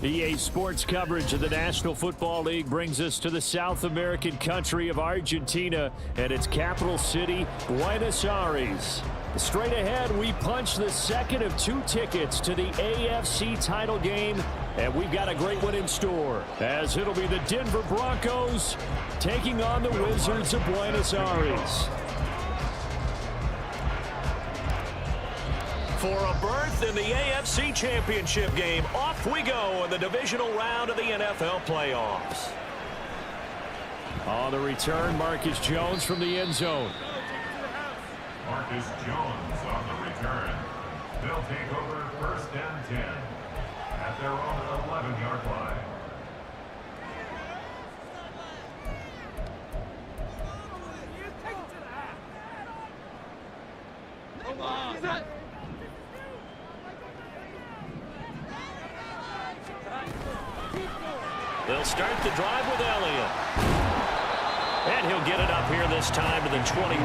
EA Sports coverage of the National Football League brings us to the South American country of Argentina and its capital city, Buenos Aires. Straight ahead, we punch the second of 2 tickets to the AFC title game, and we've got a great one in store, as it'll be the Denver Broncos taking on the Wizards of Buenos Aires. For a berth in the AFC Championship game, off we go in the divisional round of the NFL playoffs. On the return, Marcus Jones from the end zone. Marcus Jones on the return. They'll take over 1st and 10 at their own 11-yard line. They'll start the drive with Elliott. And he'll get it up here this time to the 21.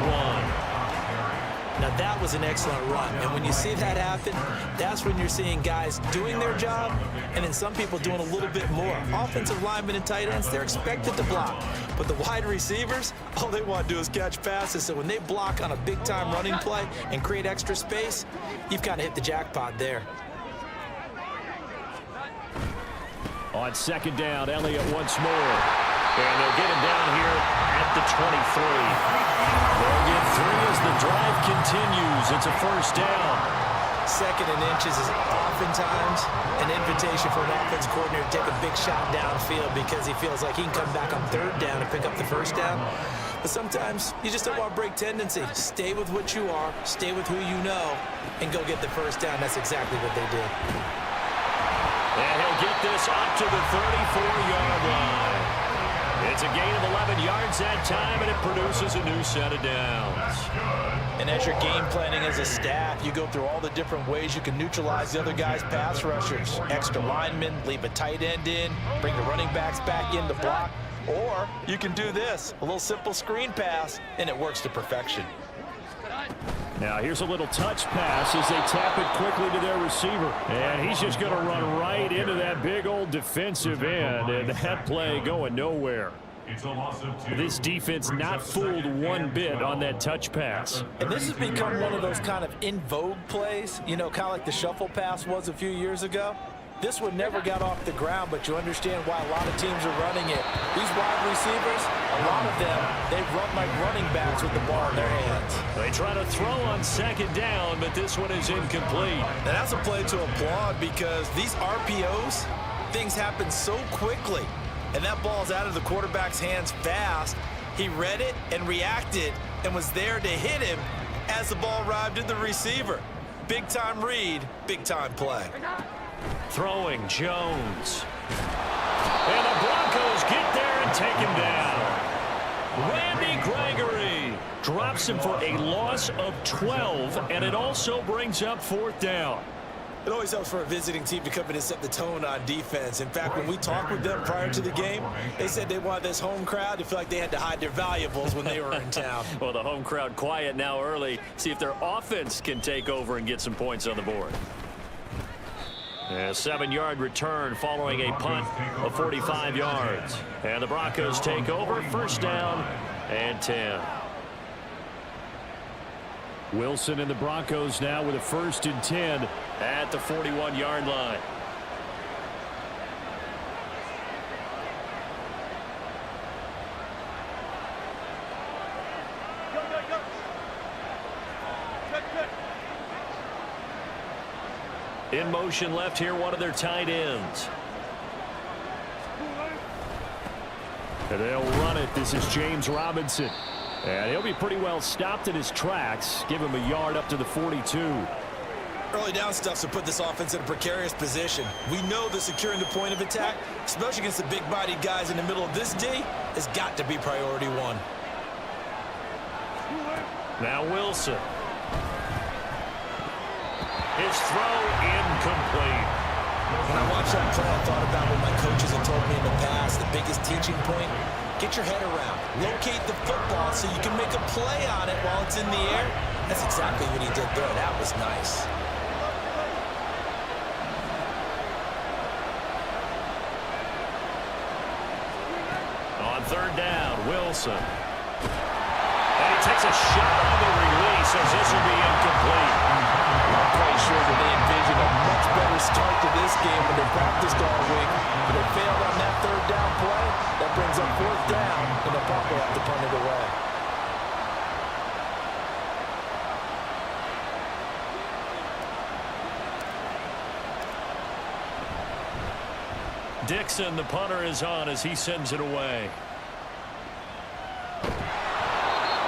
Now that was an excellent run, and when you see that happen, that's when you're seeing guys doing their job and then some people doing a little bit more. Offensive linemen and tight ends, they're expected to block, but the wide receivers, all they want to do is catch passes. So when they block on a big-time running play and create extra space, you've kind of hit the jackpot there. On 2nd down, Elliott once more. And they'll get him down here at the 23. They'll get 3 as the drive continues. It's a 1st down. 2nd and inches is oftentimes an invitation for an offense coordinator to take a big shot downfield because he feels like he can come back on 3rd down and pick up the 1st down. But sometimes you just don't want to break tendency. Stay with what you are, stay with who you know, and go get the 1st down. That's exactly what they did. And he'll get this up to the 34-yard line. It's a gain of 11 yards that time, and it produces a new set of downs. And as you're game planning as a staff, you go through all the different ways you can neutralize the other guy's pass rushers. Extra linemen, leave a tight end in, bring the running backs back in to block. Or you can do this, a little simple screen pass, and it works to perfection. Now here's a little touch pass as they tap it quickly to their receiver. And he's just going to run right into that big old defensive end. And that play going nowhere. This defense not fooled one bit on that touch pass. And this has become one of those kind of in vogue plays, you know, kind of like the shuffle pass was a few years ago. This one never got off the ground, but you understand why a lot of teams are running it. These wide receivers, a lot of them, they run like running backs with the ball in their hands. They try to throw on 2nd down, but this one is incomplete. And that's a play to applaud because these RPOs, things happen so quickly. And that ball's out of the quarterback's hands fast. He read it and reacted and was there to hit him as the ball arrived at the receiver. Big-time read, big-time play. Throwing Jones. And the Broncos get there and take him down. Randy Gregory drops him for a loss of 12, and it also brings up 4th down. It always helps for a visiting team to come in and set the tone on defense. In fact, when we talked with them prior to the game, they said they wanted this home crowd to feel like they had to hide their valuables when they were in town. Well, the home crowd quiet now early. See if their offense can take over and get some points on the board. A 7-yard return following a punt of 45 yards. And the Broncos take over, 1st down and 10. Wilson and the Broncos now with a 1st and 10 at the 41-yard line. In motion left here, one of their tight ends. And they'll run it. This is James Robinson. And he'll be pretty well stopped in his tracks. Give him a yard up to the 42. Early down stuff to put this offense in a precarious position. We know that securing the point of attack, especially against the big-bodied guys in the middle of this D, has got to be priority 1. Now Wilson. His throw incomplete. When I watched that play, I thought about what my coaches have told me in the past. The biggest teaching point, get your head around. Locate the football so you can make a play on it while it's in the air. That's exactly what he did there. That was nice. third down, Wilson. And he takes a shot on the release as this will be incomplete. I'm not quite sure that they envisioned a much better start to this game when they practiced all week. But they failed on that third down play. That brings up fourth down, and they'll probably have to punt it away. Dixon, the punter, is on as he sends it away.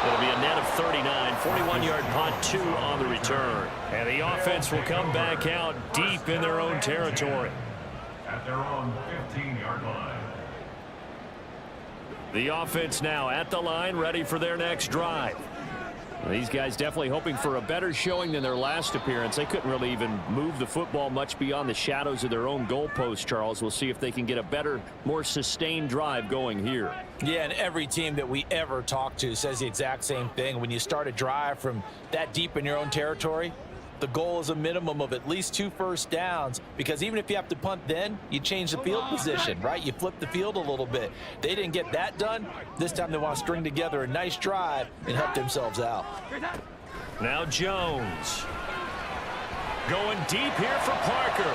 It'll be a net of 39, 41-yard punt, 2 on the return. And the offense will come back out deep in their own territory. At their own 15-yard line. The offense now at the line, ready for their next drive. These guys definitely hoping for a better showing than their last appearance. They couldn't really even move the football much beyond the shadows of their own goalpost, Charles. We'll see if they can get a better, more sustained drive going here. Yeah, and every team that we ever talk to says the exact same thing. When you start a drive from that deep in your own territory, the goal is a minimum of at least 2 first downs, because even if you have to punt then, you change the field position, right? You flip the field a little bit. They didn't get that done. This time they want to string together a nice drive and help themselves out. Now Jones. Going deep here for Parker.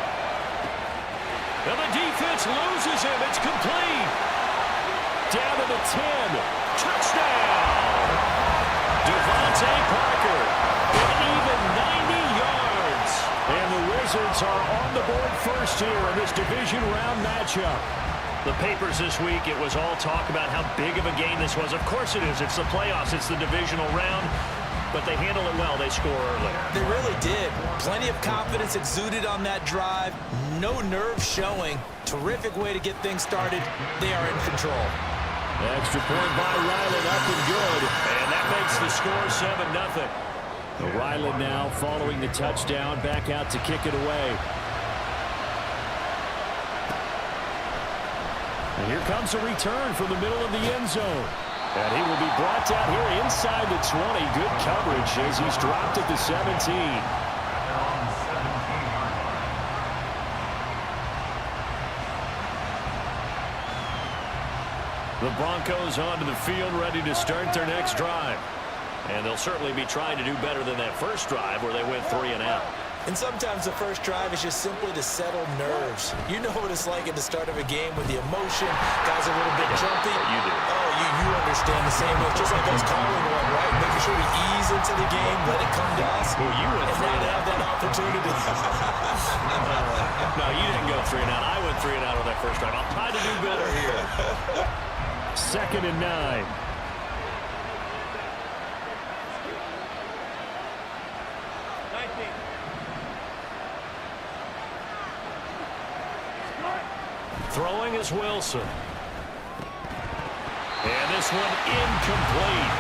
And the defense loses him. It's complete. Down to the 10. Touchdown. Devontae Parker. An even 90 yards. And the Wizards are on the board first here in this division round matchup. The papers this week, it was all talk about how big of a game this was. Of course it is. It's the playoffs. It's the divisional round. But they handle it well. They score early. They really did. Plenty of confidence exuded on that drive. No nerves showing. Terrific way to get things started. They are in control. Extra point by Ryland, up and good. And that makes the score 7-0. Ryland now following the touchdown, back out to kick it away. And here comes a return from the middle of the end zone. And he will be brought down here inside the 20. Good coverage as he's dropped at the 17. The Broncos onto the field, ready to start their next drive. And they'll certainly be trying to do better than that first drive where they went 3 and out. And sometimes the first drive is just simply to settle nerves. You know what it's like at the start of a game with the emotion. Guys are a little bit jumpy. You do. Oh, you understand the same way. Just like us calling one, right? Making sure we ease into the game, let it come to us. Well, you went and 3 now and to out. have that opportunity. No, you didn't go 3 and out. I went 3 and out on that first drive. I'll try to do better here. 2nd and 9. Throwing is Wilson. And this one incomplete.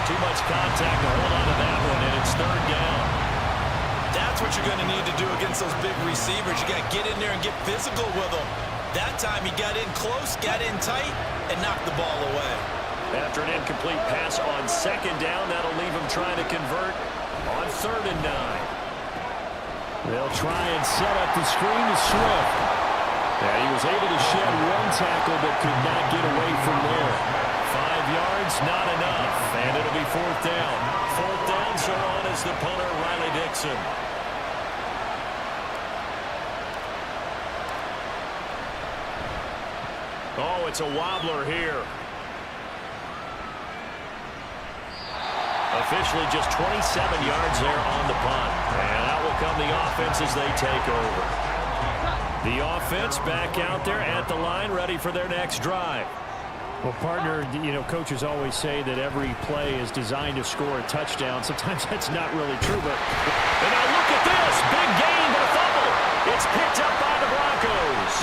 Too much contact to hold on to that one, and it's 3rd down. That's what you're going to need to do against those big receivers. You got to get in there and get physical with them. That time he got in close, got in tight, and knocked the ball away. After an incomplete pass on 2nd down, that'll leave him trying to convert on 3rd and 9. They'll try and set up the screen to Swift. And he was able to shed 1 tackle but could not get away from there. 5 yards, not enough. And it'll be 4th down. 4th down, so on is the punter, Riley Dixon. Oh, it's a wobbler here. Officially just 27 yards there on the punt. And out will come the offense as they take over. The offense back out there at the line, ready for their next drive. Well, partner, you know, coaches always say that every play is designed to score a touchdown. Sometimes that's not really true, but... And now look at this. Big gain, but a fumble. It's picked up by the Broncos.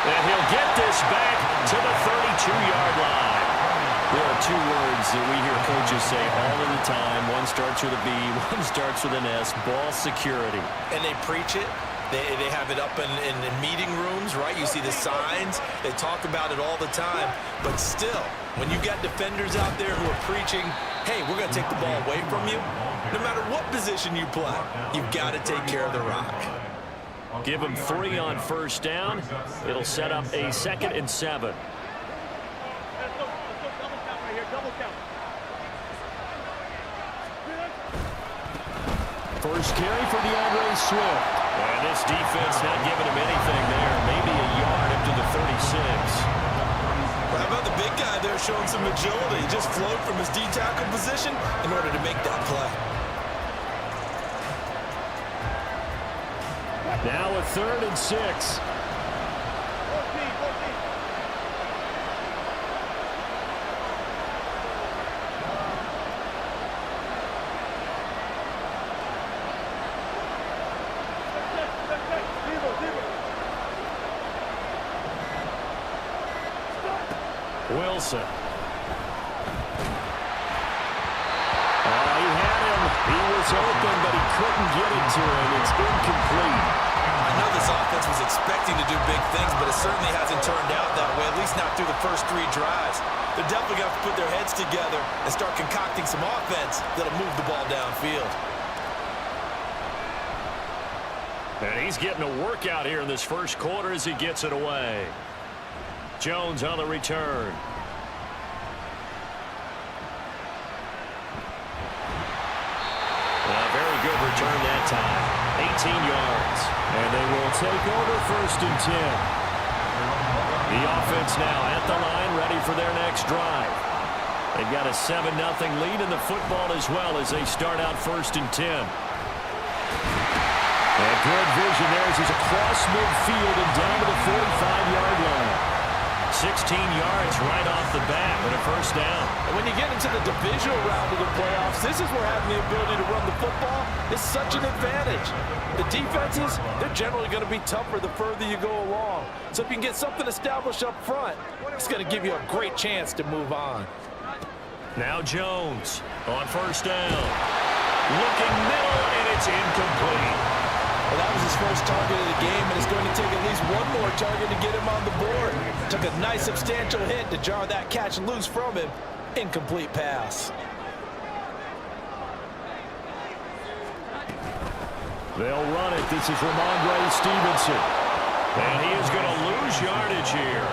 And he'll get this back to the 32-yard line. There are 2 words that we hear coaches say all of the time. One starts with a B, one starts with an S, ball security. And they preach it. They have it up in meeting rooms, right? You see the signs. They talk about it all the time. But still, when you got defenders out there who are preaching, hey, we're going to take the ball away from you, no matter what position you play, you've got to take care of the rock. Give him 3 on 1st down. It'll set up a 2nd and 7. First carry for DeAndre Swift. And this defense not giving him anything there. Maybe a yard up to the 36. How about the big guy there showing some agility? He just flowed from his D-tackle position in order to make that play. Now a 3rd and 6. Wilson. He had him. He was open, but he couldn't get it to him. It's incomplete. I know this offense was expecting to do big things, but it certainly hasn't turned out that way, at least not through the first 3 drives. They're definitely going to have to put their heads together and start concocting some offense that'll move the ball downfield. And he's getting a workout here in this first quarter as he gets it away. Jones on the return. Very good return that time. 18 yards. And they will take over 1st and 10. The offense now at the line, ready for their next drive. They've got a 7-0 lead in the football as well as they start out 1st and 10. And good vision there as he's across midfield and down to the 45-yard line. 16 yards right off the bat with a 1st down. And when you get into the divisional round of the playoffs, this is where having the ability to run the football is such an advantage. The defenses, they're generally going to be tougher the further you go along. So if you can get something established up front, it's going to give you a great chance to move on. Now Jones on 1st down. Looking middle, and it's incomplete. Well, that was his first target of the game, and it's going to take at least one more target to get him on the board. Took a nice substantial hit to jar that catch loose from him. Incomplete pass. They'll run it. This is Ramondre Stevenson. And he is going to lose yardage here.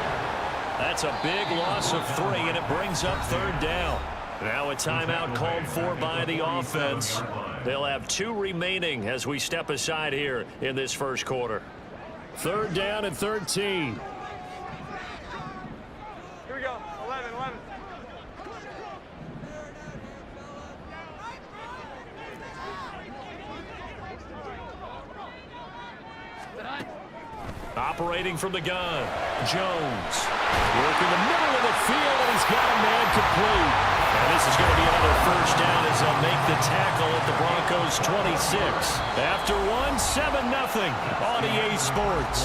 That's a big loss of 3, and it brings up 3rd down. Now a timeout called for by the offense. They'll have 2 remaining as we step aside here in this first quarter. 3rd down and 13. Here we go. 11. Operating from the gun, Jones. Working the middle of the field, and he's got a man complete. And this is going to be another 1st down as they'll make the tackle at the Broncos 26. After 7-0 on EA Sports.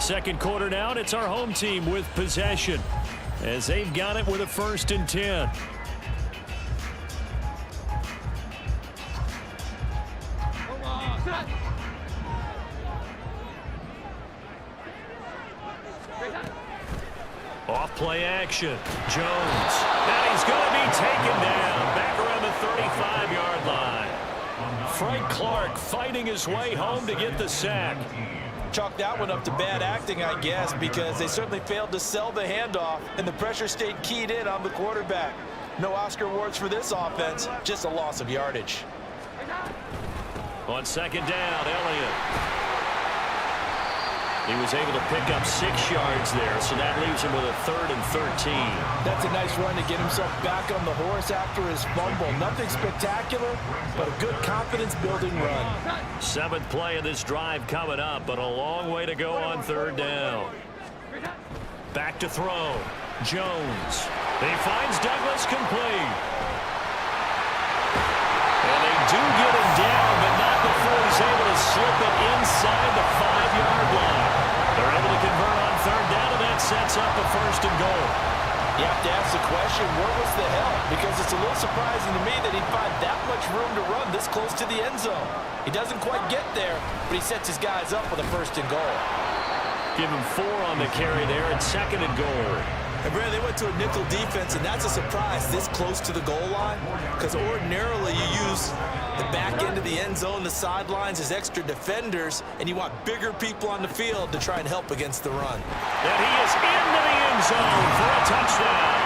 Second quarter now, and it's our home team with possession as they've got it with a 1st and 10. Off play action. Jones. And he's going to be taken down back around the 35-yard line. Frank Clark fighting his way home to get the sack. Chalk that one up to bad acting, I guess, because they certainly failed to sell the handoff, and the pressure stayed keyed in on the quarterback. No Oscar awards for this offense, just a loss of yardage. On 2nd down, Elliott. He was able to pick up 6 yards there, so that leaves him with a 3rd and 13. That's a nice run to get himself back on the horse after his fumble. Nothing spectacular, but a good confidence-building run. 7th play of this drive coming up, but a long way to go on 3rd down. Back to throw. Jones. He finds Douglas complete. And they do get him down, but not before he's able to slip it inside the 5-yard line. They're able to convert on 3rd down, and that sets up a 1st and goal. You have to ask the question, where was the help? Because it's a little surprising to me that he'd find that much room to run this close to the end zone. He doesn't quite get there, but he sets his guys up with a 1st and goal. Give him 4 on the carry there, and 2nd and goal. And Brad, they went to a nickel defense, and that's a surprise this close to the goal line, because ordinarily you use the back end of the end zone, the sidelines as extra defenders, and you want bigger people on the field to try and help against the run. And he is into the end zone for a touchdown.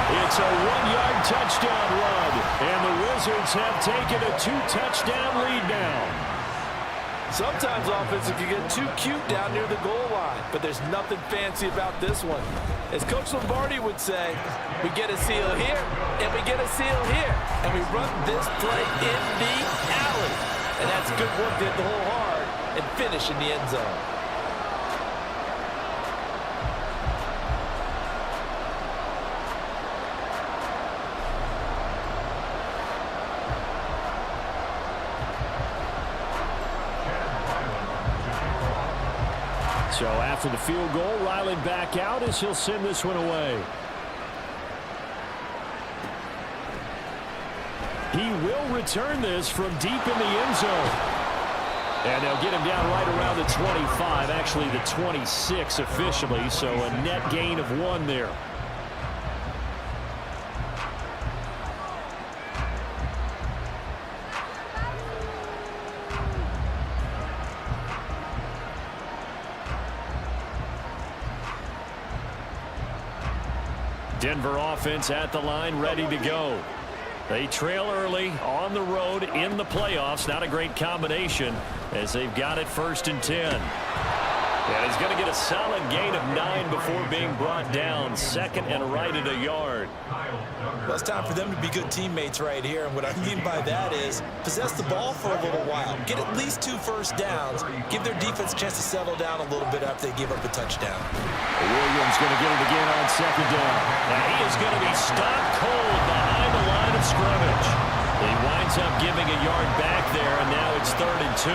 It's a 1-yard touchdown run, and the Wizards have taken a 2-touchdown lead now. Sometimes offense can get too cute down near the goal line, but there's nothing fancy about this one. As Coach Lombardi would say, we get a seal here, and we get a seal here, and we run this play in the alley. And that's good work to hit the hole hard and finish in the end zone. So after the field goal, Ryland back out as he'll send this one away. He will return this from deep in the end zone. And they'll get him down right around the 25, actually the 26 officially, so a net gain of 1 there. Denver offense at the line, ready to go. They trail early on the road in the playoffs. Not a great combination as they've got it 1st and 10. And he's going to get a solid gain of 9 before being brought down. 2nd and right at a yard. Well, it's time for them to be good teammates right here. And what I mean by that is possess the ball for a little while. Get at least 2 first downs. Give their defense a chance to settle down a little bit after they give up a touchdown. Williams going to get it again on 2nd down. And he is going to be stopped cold behind the line of scrimmage. He winds up giving a yard back there, and now it's 3rd and 2.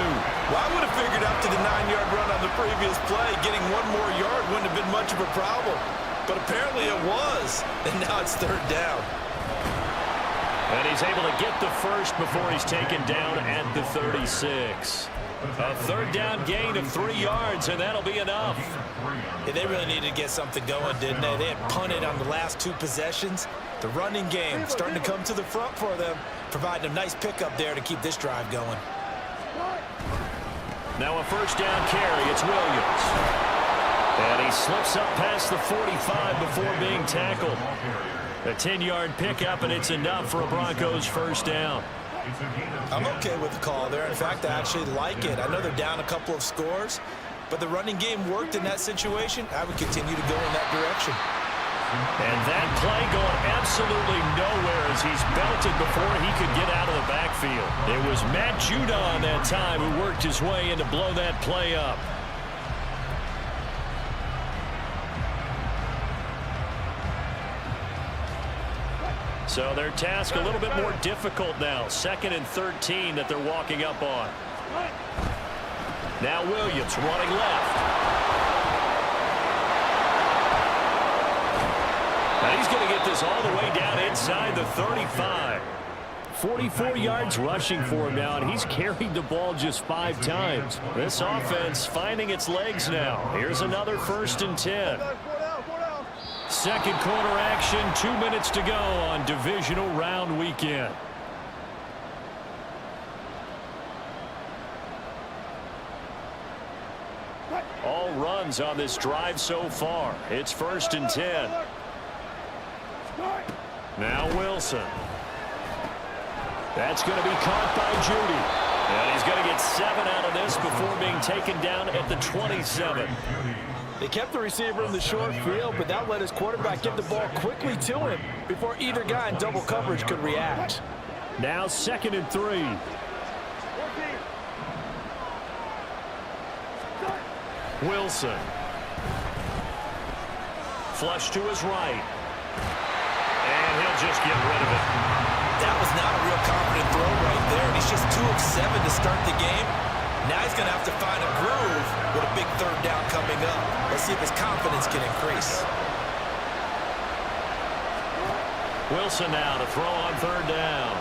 Well, I would have figured after the 9-yard run on the previous play, getting 1 more yard wouldn't have been much of a problem. But apparently it was, and now it's 3rd down. And he's able to get the first before he's taken down at the 36. A 3rd down gain of 3 yards, and that'll be enough. Yeah, they really needed to get something going, didn't they? They had punted on the last 2 possessions. The running game starting to come to the front for them, providing a nice pickup there to keep this drive going. Now a 1st down carry. It's Williams. And he slips up past the 45 before being tackled. A 10-yard pickup, and it's enough for a Broncos 1st down. I'm okay with the call there. In fact, I actually like it. I know they're down a couple of scores, but the running game worked in that situation. I would continue to go in that direction. And that play going absolutely nowhere as he's belted before he could get out of the backfield. It was Matt Judon that time who worked his way in to blow that play up. So their task a little bit more difficult now. 2nd and 13 that they're walking up on. Now Williams running left. And he's going to get this all the way down inside the 35. 44 yards rushing for him now, and he's carried the ball just 5 times. This offense finding its legs now. Here's another 1st and 10. 2nd quarter action, 2 minutes to go on divisional round weekend. All runs on this drive so far. It's 1st and 10. Now Wilson. That's going to be caught by Judy. And he's going to get 7 out of this before being taken down at the 27. They kept the receiver in the short field, but that let his quarterback get the ball quickly to him before either guy in double coverage could react. Now 2nd and 3. Wilson. Flush to his right. And he'll just get rid of it. That was not a real confident throw right there, and he's just 2 of 7 to start the game. Now he's going to have to find a groove with a big 3rd down coming up. Let's see if his confidence can increase. Wilson now to throw on 3rd down.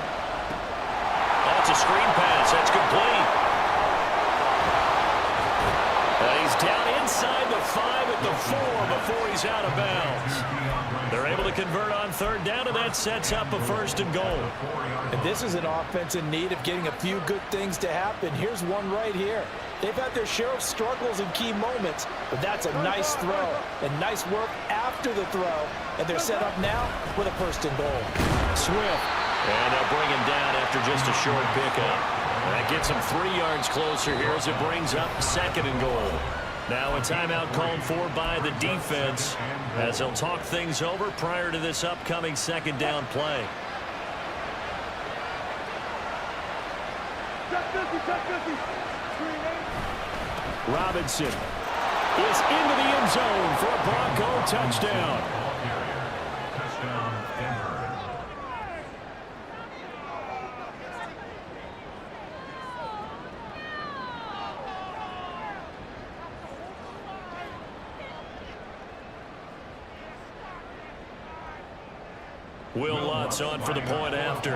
That's a screen pass. That's complete. And he's down inside the 5 at the 4 before he's goes out of bounds. They're able to convert on third down, and that sets up a 1st and goal. And this is an offense in need of getting a few good things to happen. Here's one right here. They've had their share of struggles in key moments, but that's a nice throw and nice work after the throw. And they're set up now with a 1st and goal. Swift. And they'll bring him down after just a short pickup. And that gets him 3 yards closer here as it brings up 2nd and goal. Now a timeout called for by the defense as they'll talk things over prior to this upcoming 2nd down play. Robinson is into the end zone for a Bronco touchdown. Will Lutz on for the point after.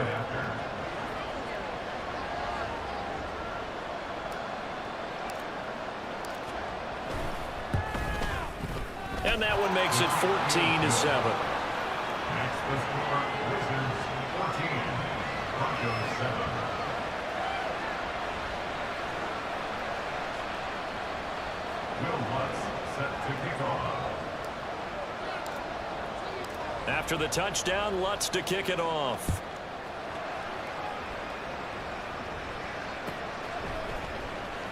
And that one makes it 14-7. Next, the score, Wizards 14, Broncos 7. Will Lutz set to kick off. After the touchdown, Lutz to kick it off.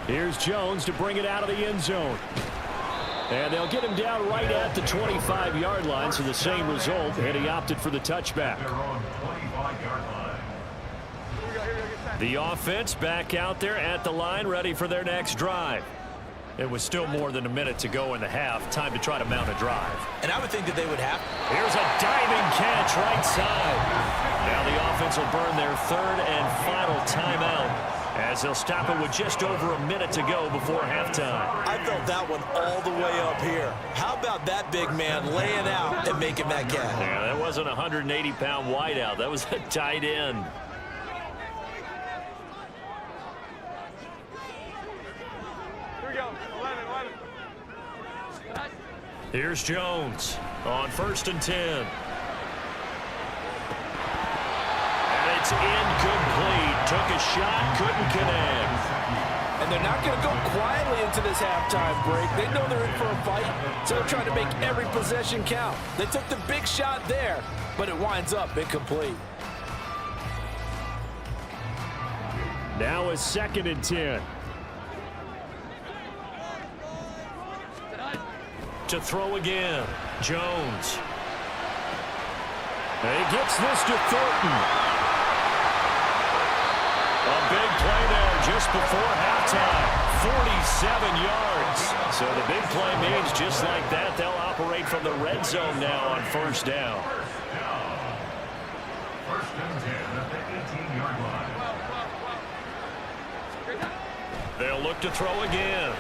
Here's Jones to bring it out of the end zone. And they'll get him down right at the 25-yard line, so the same result, and he opted for the touchback. Their own 25-yard line. The offense back out there at the line, ready for their next drive. It was still more than a minute to go in the half. Time to try to mount a drive. And I would think that they would have. Here's a diving catch right side. Now the offense will burn their 3rd and final timeout as they'll stop it with just over a minute to go before halftime. I felt that one all the way up here. How about that big man laying out and making that catch? Yeah, that wasn't a 180-pound wideout. That was a tight end. Here's Jones on 1st and 10. And it's incomplete. Took a shot, couldn't connect. And they're not going to go quietly into this halftime break. They know they're in for a fight, so they're trying to make every possession count. They took the big shot there, but it winds up incomplete. Now a 2nd and 10. To throw again, Jones. And he gets this to Thornton. A big play there just before halftime. 47 yards. So the big play means just like that, they'll operate from the red zone now on 1st down. 1st and 10 at the 18-yard line. They'll look to throw again.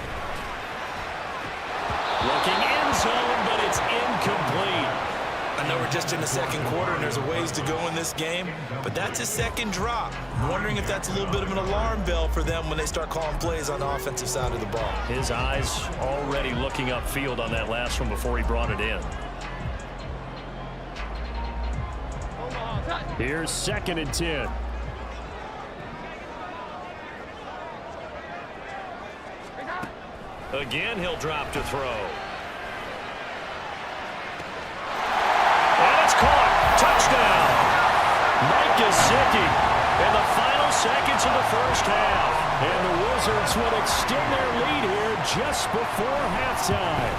Looking end zone, but it's incomplete. I know we're just in the 2nd quarter and there's a ways to go in this game, but that's his 2nd drop. I'm wondering if that's a little bit of an alarm bell for them when they start calling plays on the offensive side of the ball. His eyes already looking upfield on that last one before he brought it in. Here's 2nd and 10. Again, he'll drop to throw. And it's caught. Touchdown. Mike Gesicki in the final seconds of the 1st half. And the Wizards will extend their lead here just before halftime.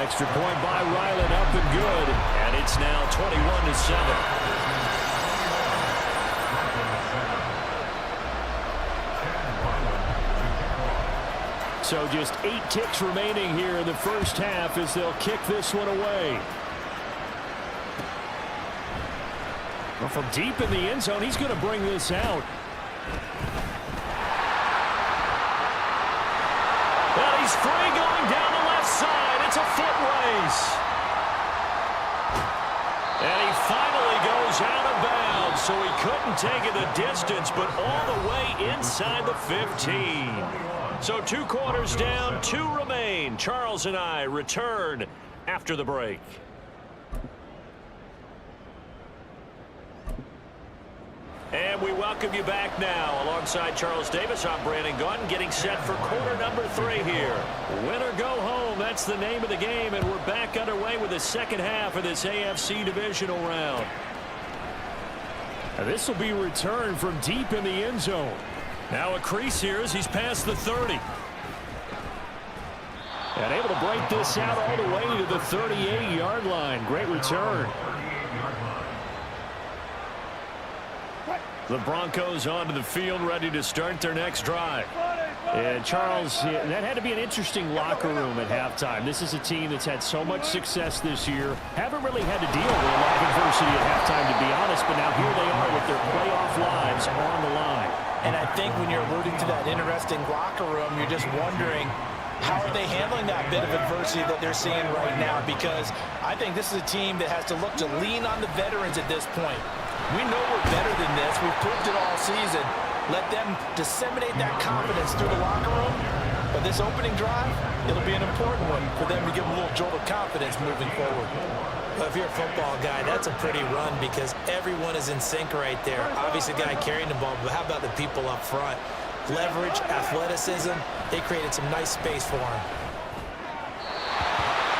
Extra point by Ryland, up and good. And it's now 21-7. So just 8 kicks remaining here in the 1st half as they'll kick this one away. Well, from deep in the end zone, he's going to bring this out. Well, he's free going down the left side. It's a foot race. And he finally goes out of bounds, so he couldn't take it the distance, but all the way inside the 15. So 2 quarters down, 2 remain. Charles and I return after the break. And we welcome you back now. Alongside Charles Davis, I'm Brandon Gaudin, getting set for quarter number 3 here. Win or go home, that's the name of the game, and we're back underway with the second half of this AFC Divisional round. And this will be returned from deep in the end zone. Now a crease here as he's past the 30. And able to break this out all the way to the 38-yard line. Great return. The Broncos onto the field, ready to start their next drive. And Charles, that had to be an interesting locker room at halftime. This is a team that's had so much success this year. Haven't really had to deal with a lot of adversity at halftime, to be honest, but now here they are with their playoff lives on the line. And I think when you're alluding to that interesting locker room, you're just wondering, how are they handling that bit of adversity that they're seeing right now? Because I think this is a team that has to look to lean on the veterans at this point. We know we're better than this. We've proved it all season. Let them disseminate that confidence through the locker room. But this opening drive, it'll be an important one for them to give them a little jolt of confidence moving forward. Well, if you're a football guy, that's a pretty run because everyone is in sync right there. Obviously, the guy carrying the ball, but how about the people up front? Leverage, athleticism, they created some nice space for him.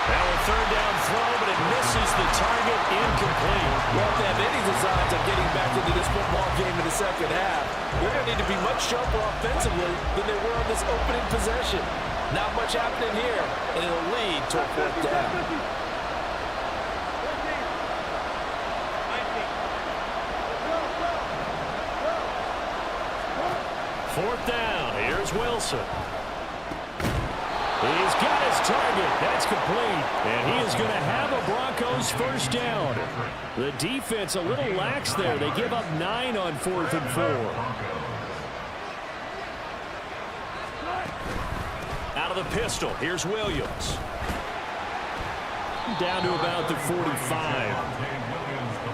Now a third down throw, but it misses the target, incomplete. Well, if they have any designs of getting back into this football game in the second half, they're going to need to be much sharper offensively than they were on this opening possession. Not much happening here, and it'll lead to a fourth down. Fourth down, here's Wilson. He's got his target. That's complete. And he is going to have a Broncos first down. The defense a little lax there. They give up 9 on 4th and 4. Out of the pistol, here's Williams. Down to about the 45.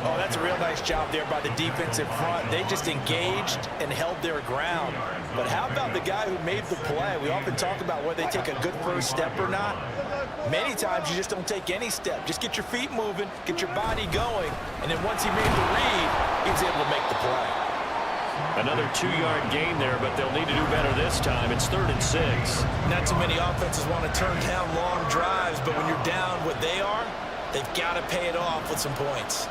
Oh, that's a real nice job there by the defense in front. They just engaged and held their ground. But how about the guy who made the play? We often talk about whether they take a good first step or not. Many times you just don't take any step. Just get your feet moving, get your body going, and then once he made the read, he was able to make the play. Another 2-yard gain there, but they'll need to do better this time. It's 3rd and 6. Not too many offenses want to turn down long drives, but when you're down what they are, they've got to pay it off with some points.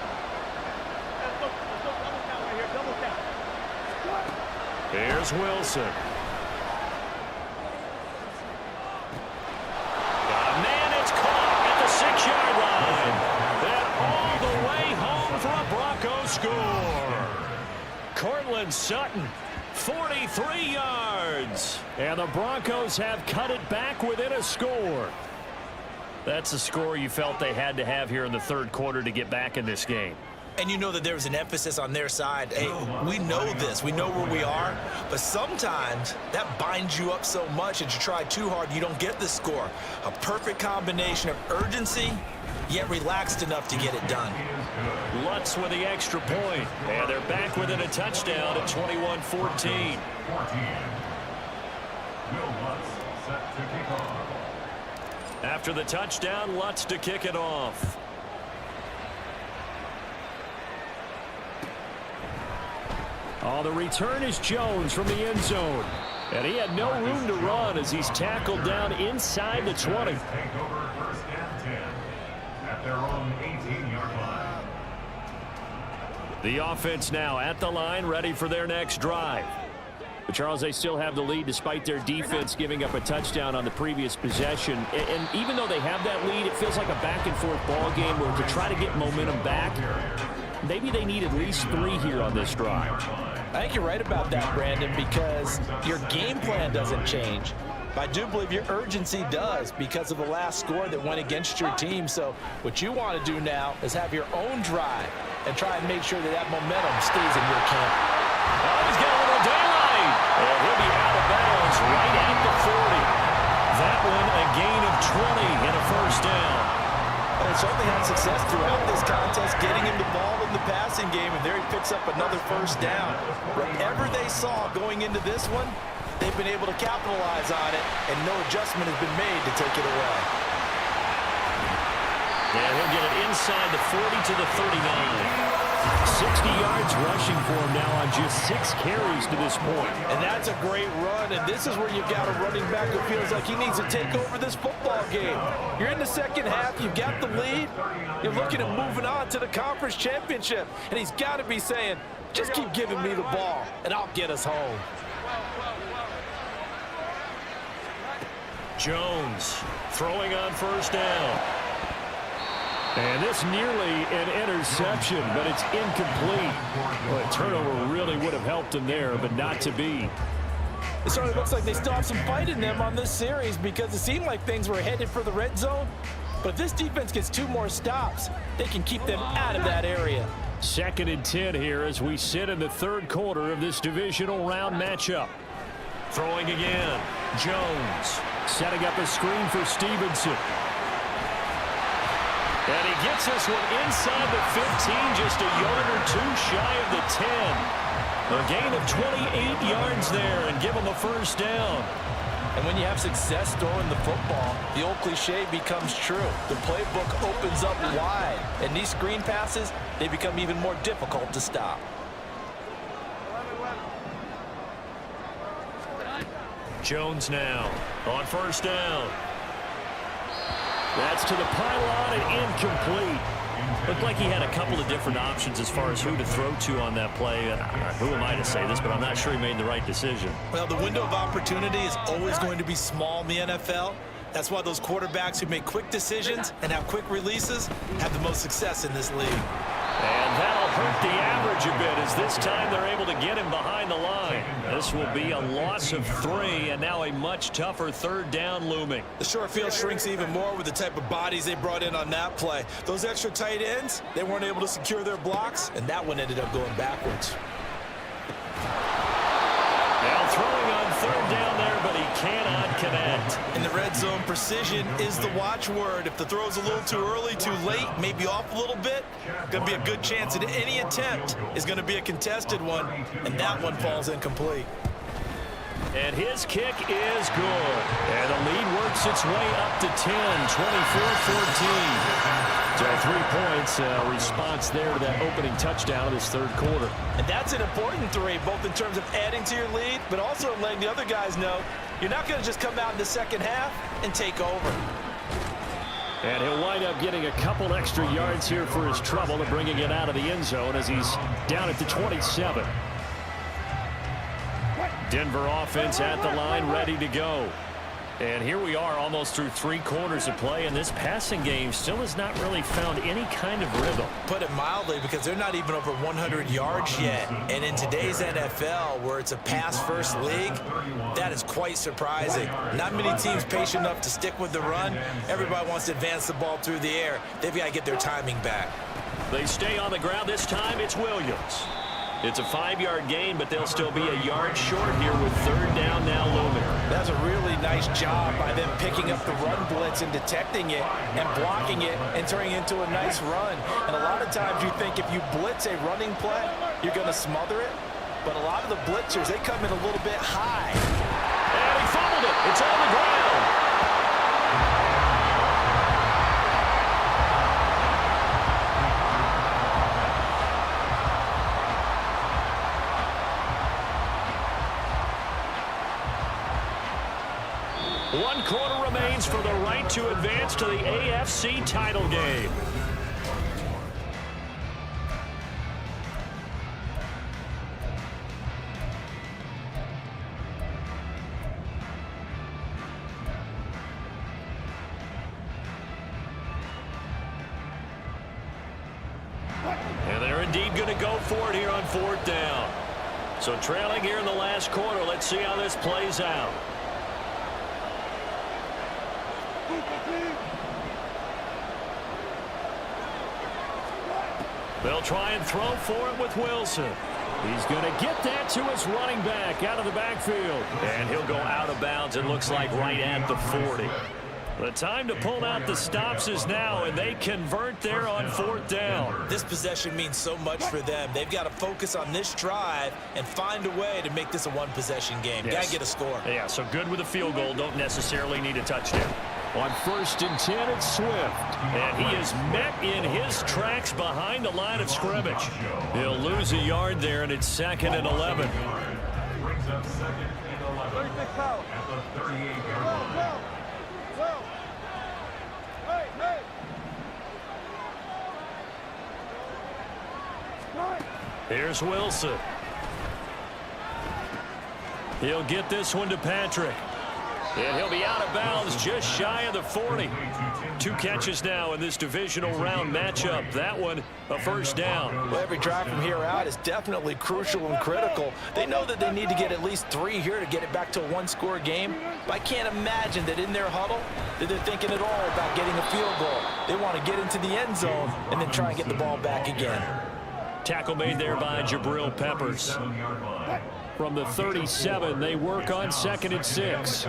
Here's Wilson. Got a man, it's caught at the 6-yard line. And all the way home for a Broncos score. Cortland Sutton, 43 yards. And the Broncos have cut it back within a score. That's the score you felt they had to have here in the third quarter to get back in this game. And you know that there was an emphasis on their side. Hey, we know this. We know where we are. But sometimes that binds you up so much that you try too hard, you don't get the score. A perfect combination of urgency, yet relaxed enough to get it done. Lutz with the extra point. And they're back within a touchdown at 21-14. After the touchdown, Lutz to kick it off. Oh, the return is Jones from the end zone. And he had no room to run as he's tackled down inside the 20. Take over 1st and 10 at their own 18-yard line. The offense now at the line, ready for their next drive. But Charles, they still have the lead despite their defense giving up a touchdown on the previous possession. And even though they have that lead, it feels like a back-and-forth ball game where to try to get momentum back, maybe they need at least 3 here on this drive. I think you're right about that, Brandon, because your game plan doesn't change. But I do believe your urgency does because of the last score that went against your team. So what you want to do now is have your own drive and try and make sure that that momentum stays in your camp. Oh, he's got a little daylight. And he'll be out of bounds right at the 40. That one a gain of 20 and a first down. And certainly had success throughout this contest, getting him the ball in the passing game, and there he picks up another first down. Whatever they saw going into this one, they've been able to capitalize on it, and no adjustment has been made to take it away. And he'll get it inside the 40 to the 39. 60 yards rushing for him now on just 6 carries to this point. And that's a great run, and this is where you've got a running back who feels like he needs to take over this football game. You're in the second half, you've got the lead, you're looking at moving on to the conference championship, and he's got to be saying, just keep giving me the ball, and I'll get us home. Jones throwing on first down. And this nearly an interception, but it's incomplete. Well, a turnover really would have helped him there, but not to be. It certainly looks like they still have some fight in them on this series because it seemed like things were headed for the red zone. But if this defense gets 2 more stops, they can keep them out of that area. 2nd and 10 here as we sit in the 3rd quarter of this divisional round matchup. Throwing again. Jones setting up a screen for Stevenson. And he gets this one inside the 15, just a yard or 2 shy of the 10. A gain of 28 yards there and give him a first down. And when you have success throwing the football, the old cliche becomes true. The playbook opens up wide. And these screen passes, they become even more difficult to stop. Jones now on first down. That's to the pylon and incomplete. Looked like he had a couple of different options as far as who to throw to on that play. Who am I to say this, but I'm not sure he made the right decision. Well, the window of opportunity is always going to be small in the NFL. That's why those quarterbacks who make quick decisions and have quick releases have the most success in this league. And that'll hurt the average a bit as this time they're able to get him behind the line. This will be a loss of 3 and now a much tougher 3rd down looming. The short field shrinks even more with the type of bodies they brought in on that play. Those extra tight ends, they weren't able to secure their blocks, and that one ended up going backwards. Now throwing on 3rd down there, but he cannot connect. In the red zone, precision is the watchword. If the throw's a little too early, too late, maybe off a little bit, going to be a good chance that any attempt is going to be a contested one, and that one falls incomplete. And his kick is good. And the lead works its way up to 10, 24-14. So 3 points, response there to that opening touchdown of this 3rd quarter. And that's an important 3, both in terms of adding to your lead, but also in letting the other guys know you're not going to just come out in the second half and take over. And he'll wind up getting a couple extra yards here for his trouble and bringing it out of the end zone as he's down at the 27. Denver offense at the line, ready to go. And here we are almost through 3 quarters of play, and this passing game still has not really found any kind of rhythm. Put it mildly, because they're not even over 100 yards yet. And in today's NFL, where it's a pass-first league, that is quite surprising. Not many teams patient enough to stick with the run. Everybody wants to advance the ball through the air. They've got to get their timing back. They stay on the ground. This time it's Williams. It's a 5-yard gain, but they'll still be a yard short here with 3rd down now looming. That's a really nice job by them picking up the run blitz and detecting it and blocking it and turning it into a nice run. And a lot of times you think if you blitz a running play, you're going to smother it. But a lot of the blitzers, they come in a little bit high. And he fumbled it. It's on the ground. One quarter remains for the right to advance to the AFC title game. And they're indeed going to go for it here on 4th down. So trailing here in the last quarter. Let's see how this plays out. They'll try and throw for it with Wilson. He's going to get that to his running back out of the backfield. And he'll go out of bounds, it looks like, right at the 40. The time to pull out the stops is now, and they convert there on 4th down. This possession means so much for them. They've got to focus on this drive and find a way to make this a 1-possession game. Yes. Got to get a score. Yeah, so good with a field goal. Don't necessarily need a touchdown. On 1st and 10, it's Swift. And he is met in his tracks behind the line of scrimmage. He'll lose a yard there, and it's 2nd and 11. Brings up 2nd and 11 at the 38-yard line. Here's Wilson. He'll get this one to Patrick. And he'll be out of bounds just shy of the 40. 2 catches now in this divisional round matchup. That one a first down. Well, every drive from here out is definitely crucial and critical. They know that they need to get at least 3 here to get it back to a 1-score game. But I can't imagine that in their huddle that they're thinking at all about getting a field goal. They want to get into the end zone and then try and get the ball back again. Tackle made there by Jabril Peppers. From the 37, they work on 2nd and 6.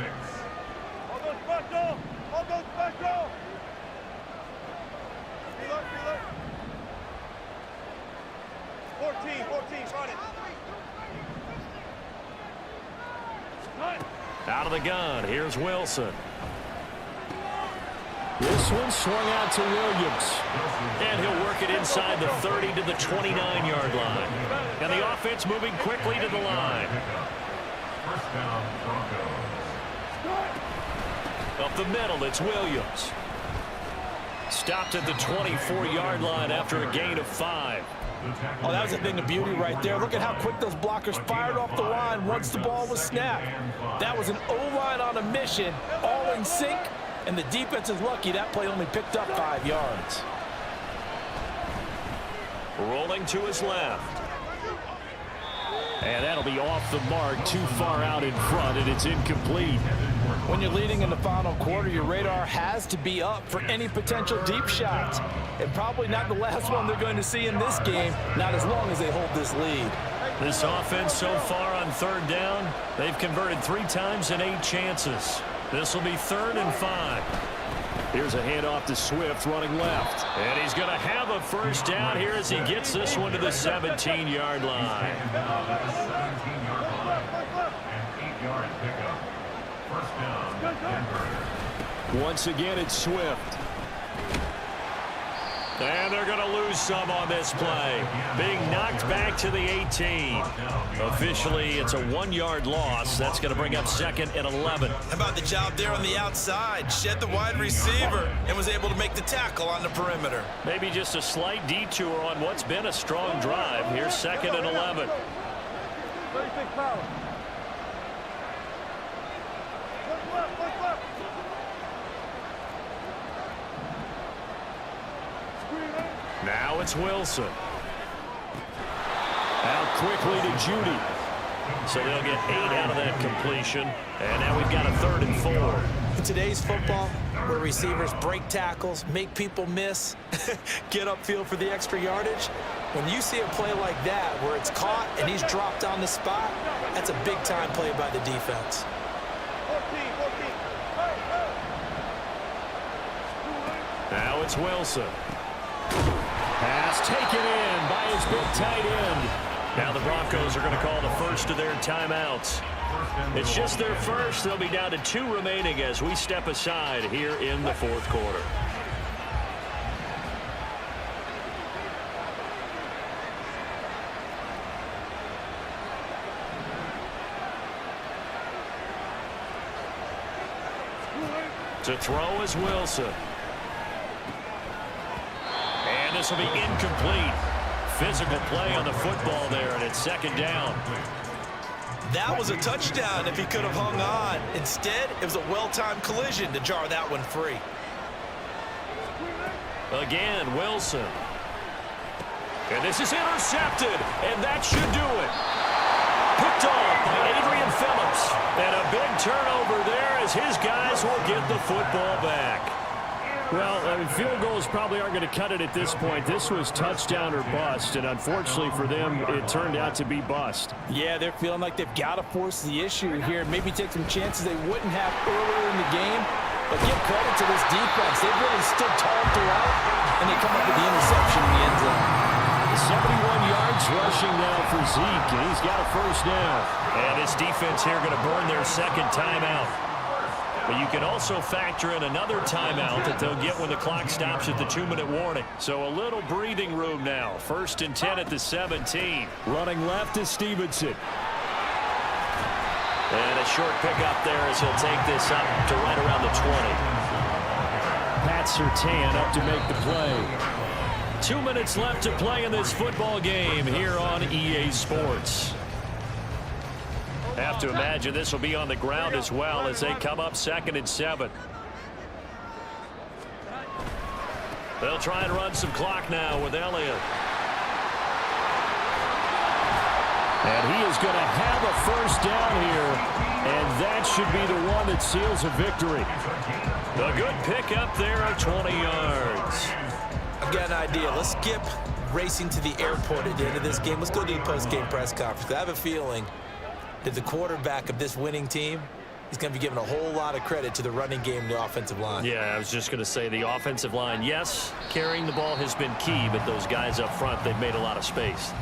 Out of the gun, here's Wilson. This one swung out to Williams. And he'll work it inside the 30 to the 29-yard line. And the offense moving quickly to the line. First down, Broncos. Up the middle, it's Williams. Stopped at the 24-yard line after a gain of 5. Oh, that was a thing of beauty right there. Look at how quick those blockers fired off the line once the ball was snapped. That was an O-line on a mission, all in sync, and the defense is lucky that play only picked up 5 yards. Rolling to his left. And that'll be off the mark, too far out in front, and it's incomplete. When you're leading in the final quarter, your radar has to be up for any potential deep shots. And probably not the last one they're going to see in this game, not as long as they hold this lead. This offense so far on 3rd down, they've converted 3 times in 8 chances. This will be 3rd and 5. Here's a handoff to Swift running left. And he's going to have a first down here as he gets this one to the 17-yard line. And 8-yard pickup. First down, Denver. Once again, it's Swift. And they're going to lose some on this play. Being knocked back to the 18. Officially, it's a 1-yard loss. That's going to bring up 2nd and 11. How about the job there on the outside? Shed the wide receiver and was able to make the tackle on the perimeter. Maybe just a slight detour on what's been a strong drive. Here's 2nd and 11. Now it's Wilson. Out quickly to Judy. So they'll get 8 out of that completion. And now we've got a 3rd and 4. In today's football, where receivers break tackles, make people miss, get upfield for the extra yardage, when you see a play like that where it's caught and he's dropped on the spot, that's a big-time play by the defense. Now it's Wilson. Pass taken in by his big tight end. Now the Broncos are going to call the first of their timeouts. It's just their first. They'll be down to 2 remaining as we step aside here in the 4th quarter. To throw is Wilson. And this will be incomplete. Physical play on the football there, and it's 2nd down. That was a touchdown if he could have hung on. Instead, it was a well-timed collision to jar that one free. Again, Wilson. And this is intercepted, and that should do it. Picked off by Adrian Phillips. And a big turnover there as his guys will get the football back. Well, I mean, field goals probably aren't going to cut it at this point. This was touchdown or bust, and unfortunately for them, it turned out to be bust. Yeah, they're feeling like they've got to force the issue here. Maybe take some chances they wouldn't have earlier in the game. But give credit to this defense. They've really stood tall throughout, and they come up with the interception in the end zone. 71 yards rushing now for Zeke, and he's got a first down. And this defense here going to burn their 2nd timeout. But you can also factor in another timeout that they'll get when the clock stops at the 2-minute warning. So a little breathing room now. 1st and 10 at the 17. Running left is Stevenson. And a short pickup there as he'll take this up to right around the 20. Pat Surtain up to make the play. 2 minutes left to play in this football game here on EA Sports. Have to imagine this will be on the ground as well as they come up 2nd and 7. They'll try and run some clock now with Elliott. And he is going to have a 1st down here, and that should be the one that seals a victory. A good pickup there of 20 yards. I've got an idea. Let's skip racing to the airport at the end of this game. Let's go to the post-game press conference. I have a feeling that the quarterback of this winning team is going to be giving a whole lot of credit to the running game and the offensive line. Yeah, I was just going to say the offensive line, yes, carrying the ball has been key, but those guys up front, they've made a lot of space.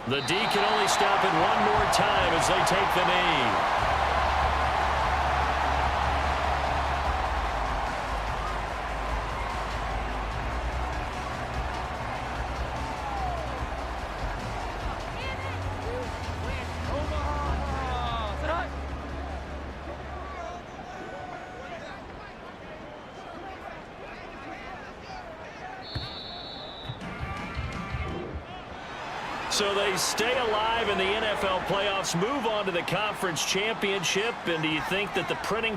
The D can only stop it one more time as they take the knee. So they stay alive in the NFL playoffs, move on to the conference championship, and do you think that the printing